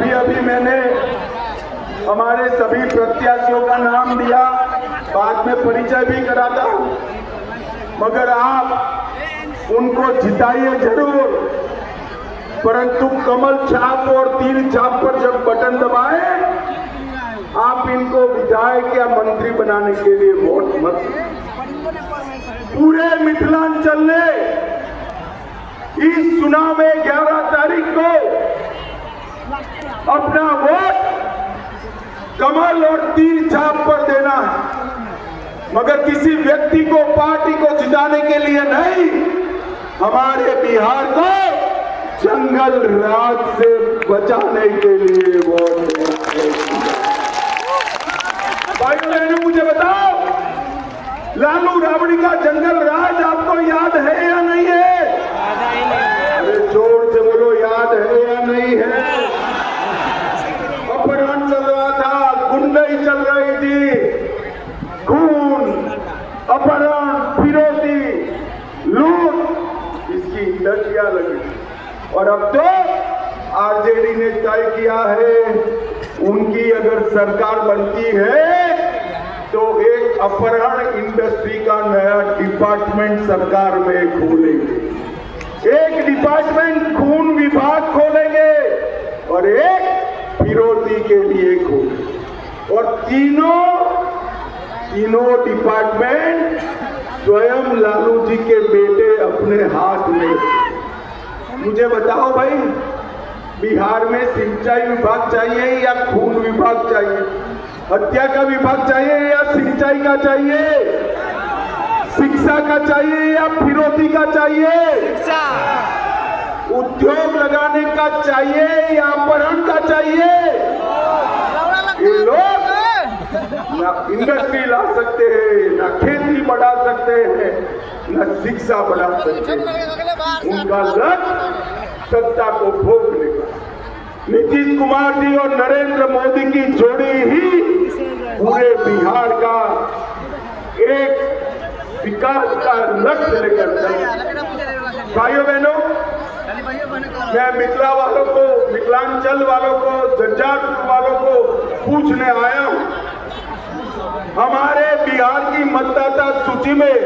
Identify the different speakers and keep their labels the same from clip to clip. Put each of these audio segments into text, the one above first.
Speaker 1: अभी अभी मैंने हमारे सभी प्रत्याशियों का नाम दिया, बाद में परिचय भी कराता हूं, मगर आप उनको जिताइए जरूर, परंतु कमल छाप और तीर छाप पर जब बटन दबाए आप इनको विधायक या मंत्री बनाने के लिए वोट मत। पूरे मिथिलांचल ने इस चुनाव में 11 तारीख को अपना वोट कमल और तीर छाप पर देना है, मगर किसी व्यक्ति को, पार्टी को जिताने के लिए नहीं, हमारे बिहार को जंगल राज से बचाने के लिए वोट देना। भाइयों बहनों, मुझे बताओ, लालू राबड़ी का जंगल राज आपको याद है या नहीं है? अरे जोर से बोलो, याद है या नहीं है? अपहरण चल रहा था, गुंडई चल रही थी, खून, अपहरण, फिरौती, लूट, इसकी इंडस्ट्रिया लगी। और अब तो आरजेडी ने तय किया है, उनकी अगर सरकार बनती है तो एक अपहरण इंडस्ट्री का नया डिपार्टमेंट सरकार में खोलेंगे, एक डिपार्टमेंट खून विभाग खोलेंगे और एक फिरौती के लिए खोलेंगे। और तीनों डिपार्टमेंट स्वयं लालू जी के बेटे अपने हाथ में। मुझे बताओ भाई, बिहार में सिंचाई विभाग चाहिए या खून विभाग चाहिए? हत्या का विभाग चाहिए या सिंचाई का चाहिए? शिक्षा का चाहिए या फिरौती का चाहिए? उद्योग लगाने का चाहिए या अपहरण का चाहिए? ये लोग ना इंडस्ट्री ला सकते हैं, ना खेती बढ़ा सकते हैं, ना शिक्षा बढ़ा सकते हैं। उनका लक्ष्य सत्ता को भोगने का। नीतीश कुमार जी और नरेंद्र मोदी की जोड़ी ही पूरे बिहार का एक विकास का लक्ष्य लेकर चले। भाइयों बहनों, मैं मिथिला वालों को, मिथिलांचल वालों को, जनजाति वालों को पूछने आया हूं, हमारे बिहार की मतदाता सूची में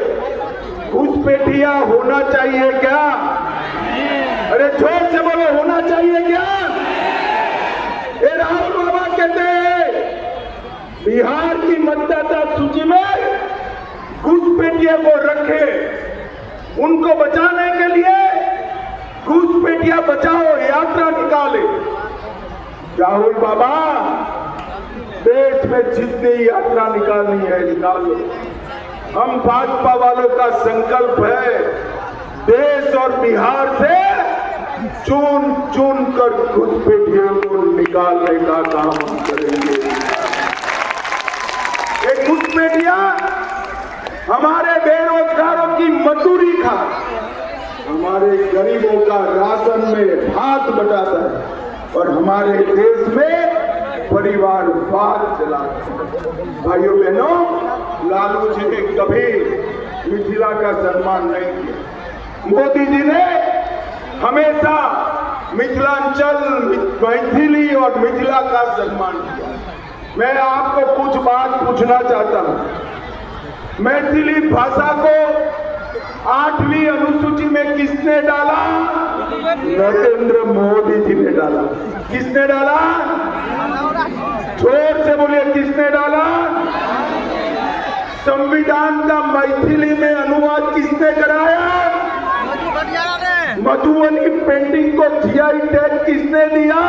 Speaker 1: घुसपैठिया होना चाहिए क्या? अरे जोर से बोलो, होना चाहिए क्या? ये राहुल बाबा कहते हैं बिहार की मतदाता सूची में घुसपैठिया को रखे, उनको बचाने के लिए घुसपैठिया बचाओ यात्रा निकाले। राहुल बाबा, देश में जितनी यात्रा निकालनी है निकाल लो। हम भाजपा वालों का संकल्प है, देश और बिहार से चुन चुन कर घुसपैठियों को निकालने का काम हम करेंगे। एक घुसपैठिया हमारे बेरोजगारों की मजदूरी खा, हमारे गरीबों का राशन में भात बटाता है और हमारे देश में परिवारवाद चलाता है। भाइयों बहनों, लालू जी ने कभी मिथिला का सम्मान नहीं किया। मोदी जी ने हमेशा मिथिलांचल, मैथिली और मिथिला का सम्मान किया। मैं आपको कुछ बात पूछना चाहता हूं। मैथिली भाषा को 8वीं अनुसूची में किसने डाला? नरेंद्र मोदी जी ने डाला। किसने डाला? जोर से बोलिए, किसने डाला? संविधान का मैथिली में अनुवाद किसने कराया? मधुबनी पेंटिंग को जीआई टैग किसने दिया?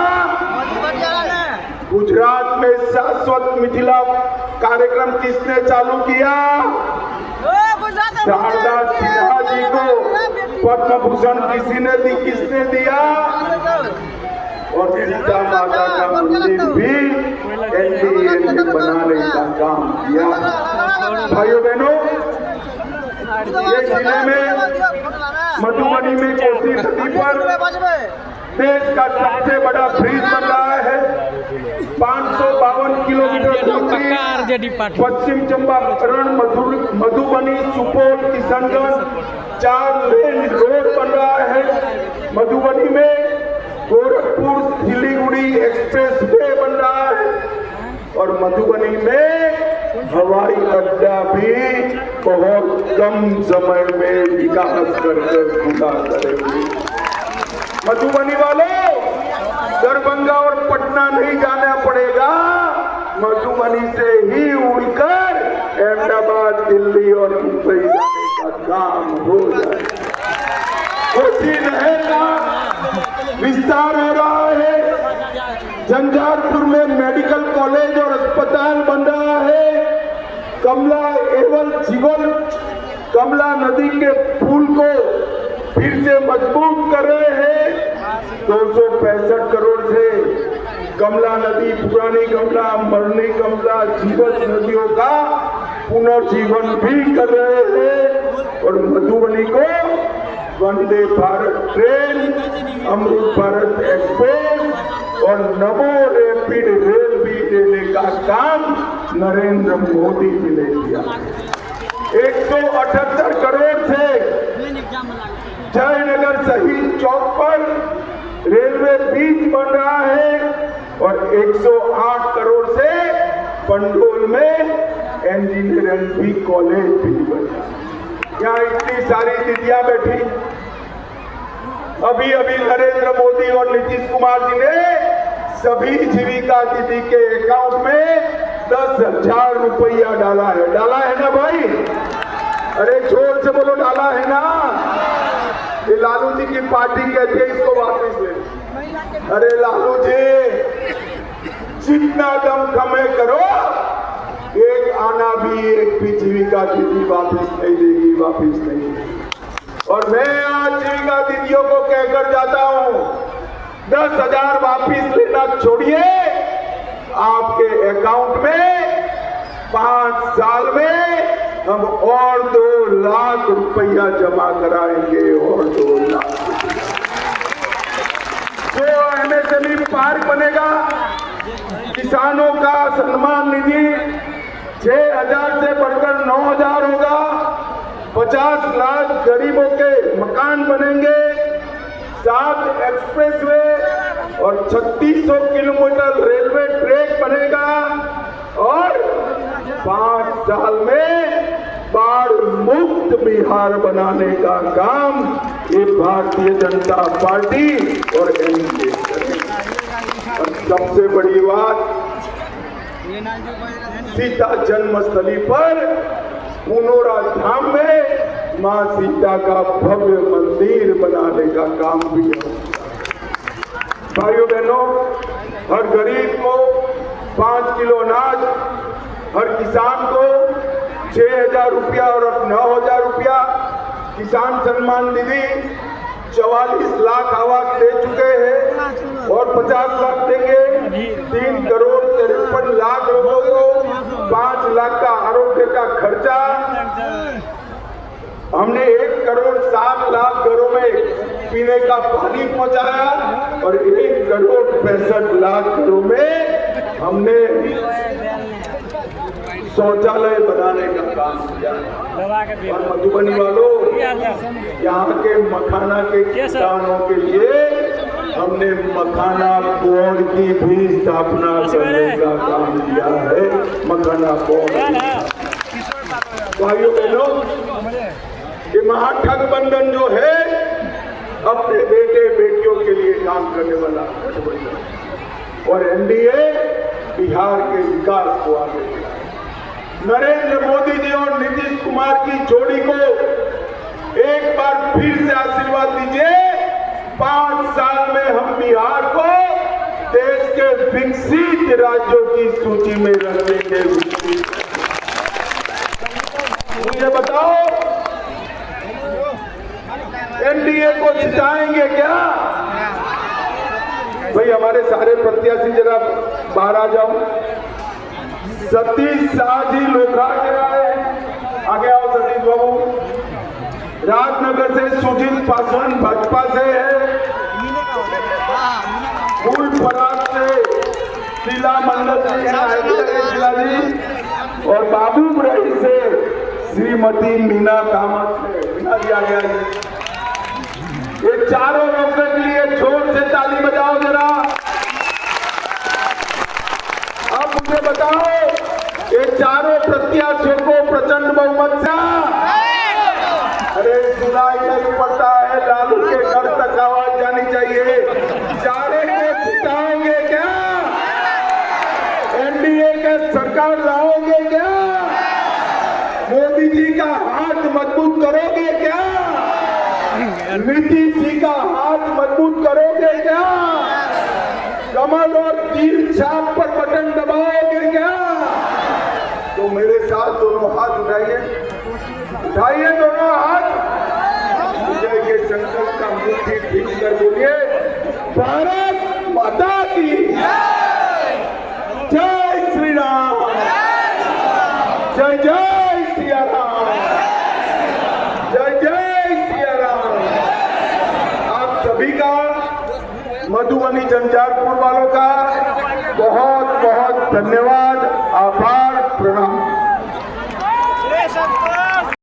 Speaker 1: गुजरात में शाश्वत मिथिला कार्यक्रम किसने चालू किया? शारदा सिन्हा जी को पद्म भूषण किसने दिया? और सीता माता का मंदिर भी एनडीए ने बनाने का काम किया। भाइयों बहनों, ये जिले में मधुबनी में कोसी नदी पर देश का सबसे बड़ा ब्रिज बन रहा है। 552 किलोमीटर दूरी पश्चिम चंपारण, मधुबनी, सुपौल, किशनगंज 4 लेन रोड बन रहा है। मधुबनी में गोरखपुर, सिलीगुड़ी मधुबनी एक्सप्रेस वे बन रहा है और मधुबनी में हवाई अड्डा भी बहुत कम समय में विकास करके पूरा करेंगे। मधुबनी वालों, दरभंगा और पटना नहीं जाना पड़ेगा, मधुबनी से ही उड़कर अहमदाबाद, दिल्ली और मुंबई जाने का काम हो जाए। कोसी नहर का विस्तार हो रहा है, झंझारपुर में मेडिकल कॉलेज और अस्पताल बन रहा है, कमला एवं जीवन कमला नदी के पुल को फिर से मजबूत कर रहे हैं। 265 करोड़ से कमला नदी, पुरानी कमला, मरनी कमला, जीवत नदियों का पुनर्जीवन भी कर रहे हैं और मधुबनी को वंदे भारत ट्रेन, अमृत भारत एक्सप्रेस और नमो रैपिड रेल भी देने का काम नरेंद्र मोदी जी ने किया। 178 करोड़ से जयनगर शहीद चौक पर रेलवे ब्रिज बन रहा है और 108 करोड़ से पंडोल में इंजीनियरिंग कॉलेज भी बन रहा है। यहाँ इतनी सारी दीदियां बैठी, अभी अभी नरेंद्र मोदी और नीतीश कुमार जी ने सभी जीविका दीदी के अकाउंट में 10,000 रुपया डाला है ना भाई? अरे जोर से बोलो, डाला है ना? ये लालू जी की पार्टी कहती है इसको वापस ले। अरे लालू जी, जितना दम कमे करो, एक आना भी, एक भी जीविका दीदी वापस नहीं देगी, वापस नहीं देगी। और मैं आज जीविका दीदियों को कहकर जाता हूं, 10,000 वापस लेना छोड़िए, आपके अकाउंट में 5 साल में हम और 2 लाख रुपया जमा कराएंगे और 2 लाख। जो एमएसएमई पार्क बनेगा, किसानों का सम्मान निधि 6,000 से बढ़कर 9,000 होगा, 50 लाख गरीबों के मकान बनेंगे, 7 एक्सप्रेसवे और 3600 किलोमीटर रेलवे ट्रैक बनेगा और 5 साल में बाढ़ मुक्त बिहार बनाने का काम ये भारतीय जनता पार्टी और एनडीए करेगा। और सबसे बड़ी बात, सीता जन्मस्थली पर पुनौरा धाम में मां सीता का भव्य मंदिर बनाने का काम भी है। भाइयों बहनों, हर गरीब को 5 किलो अनाज, हर किसान को 6,000 रुपया और 9,000 रुपया, किसान सम्मान निधि 44 लाख आवास दे चुके हैं और 50 लाख देंगे। 3 करोड़ 53 लाख लोगों को 5 लाख का आरोग्य का खर्चा। हमने 1 करोड़ 7 लाख घरों में पीने का पानी पहुंचाया और 1 करोड़ 65 लाख घरों में हमने शौचालय बनाने का काम किया। और मधुबनी वालों, यहाँ के मखाना के किसानों के लिए हमने मखाना बोर्ड की भी स्थापना करने का काम किया है। मखाना बोर्ड, भाइयों बहनों, ये महागठबंधन जो है अपने बेटे बेटियों के लिए काम करने वाला गठबंधन और एनडीए बिहार के विकास को आगे बढ़ाए। नरेंद्र मोदी जी और नीतीश कुमार की जोड़ी को एक बार फिर से आशीर्वाद दीजिए। 5 साल में हम बिहार को देश के विकसित राज्यों की सूची में रखने के मुझे बताओ, एनडीए को जिताएंगे क्या? भाई हमारे सारे प्रत्याशी जरा बाहर आ जाओ। सतीश शाह जी लोकरा के आए, आगे आओ सतीश बाबू। राजनगर से सुजीत पासवान भाजपा से है, फूल पराग से शीला मंडल जी और बाबू बुराई से श्रीमती मीना कामत से मीना जी आगे आइए। ये चारों लोगों के लिए जोर से ताली बजाओ जरा। प्रत्याशियों को प्रचंड बहुमत से। अरे सुनाई नहीं पड़ता है, लालू के घर तक आवाज जानी चाहिए। चारे को जिताओगे क्या? एनडीए के सरकार लाओगे क्या? मोदी जी का हाथ मजबूत करोगे क्या? नीतीश जी का हाथ मजबूत करोगे क्या? कमल और तीर छाप पर बटन दबाओगे क्या? तो मेरे साथ दोनों हाथ उठाइए, उठाइए दोनों हाथ। विजय के संकल्प का मुट्ठी खींच कर बोलिए, भारत माता की जय श्री राम, जय जय सिया राम, जय जय सिया राम। आप सभी का, मधुबनी झंझारपुर वालों का बहुत बहुत धन्यवाद।